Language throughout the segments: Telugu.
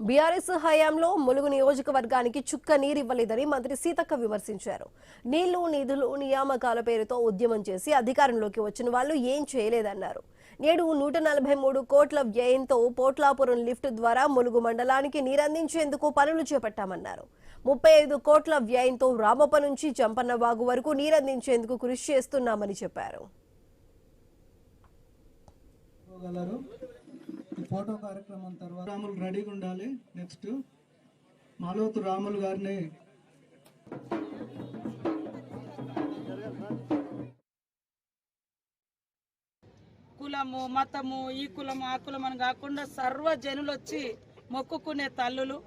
బీఆర్ఎస్ హయాంలో ములుగు నియోజకవర్గానికి చుక్క నీరివ్వలేదని మంత్రి సీతక్క విమర్శించారు. నీళ్లు నిధులు నియామకాల పేరుతో ఉద్యమం చేసి అధికారంలోకి వచ్చిన వాళ్ళు ఏం చేయలేదన్నారు. నేడు 143 కోట్ల వ్యయంతో పోట్లాపురం లిఫ్ట్ ద్వారా ములుగు మండలానికి నీరందించేందుకు పనులు చేపట్టామన్నారు. 35 కోట్ల వ్యయంతో రామప్ప నుంచి జంపన్నవాగు వరకు నీరందించేందుకు కృషి చేస్తున్నామని చెప్పారు. ఫోటో కార్యక్రమం తర్వాత రాములు రెడీగా ఉండాలి. నెక్స్ట్ మాలోతు రాములు గారిని కులము మతము ఈ కులము ఆ కులం అని కాకుండా సర్వజనులు వచ్చి మొక్కుకునే తల్లులు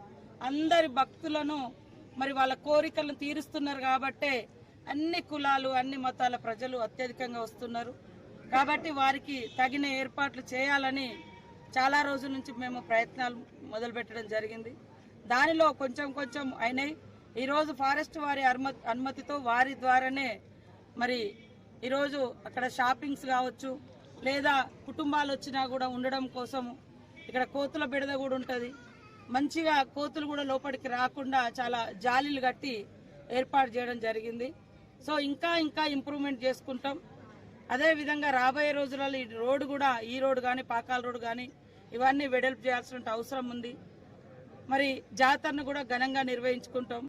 అందరి భక్తులను మరి వాళ్ళ కోరికలను తీరుస్తున్నారు. కాబట్టే అన్ని కులాలు అన్ని మతాల ప్రజలు అత్యధికంగా వస్తున్నారు. కాబట్టి వారికి తగిన ఏర్పాట్లు చేయాలని చాలా రోజుల నుంచి మేము ప్రయత్నాలు మొదలుపెట్టడం జరిగింది. దానిలో కొంచెం అయినాయి. ఈరోజు ఫారెస్ట్ వారి అనుమతితో వారి ద్వారానే మరి ఈరోజు అక్కడ షాపింగ్స్ కావచ్చు, లేదా కుటుంబాలు వచ్చినా కూడా ఉండడం కోసము ఇక్కడ కోతుల బిడద కూడా ఉంటుంది. మంచిగా కోతులు కూడా లోపలికి రాకుండా చాలా జాలీలు కట్టి ఏర్పాటు చేయడం జరిగింది. సో ఇంకా ఇంప్రూవ్మెంట్ చేసుకుంటాం. అదేవిధంగా రాబోయే రోజులలో ఈ రోడ్డు కానీ పాకాల రోడ్డు కానీ ఇవన్నీ వెడల్పు చేయాల్సిన అవసరం ఉంది. మరి జాతరను కూడా ఘనంగా నిర్వహించుకుంటాం.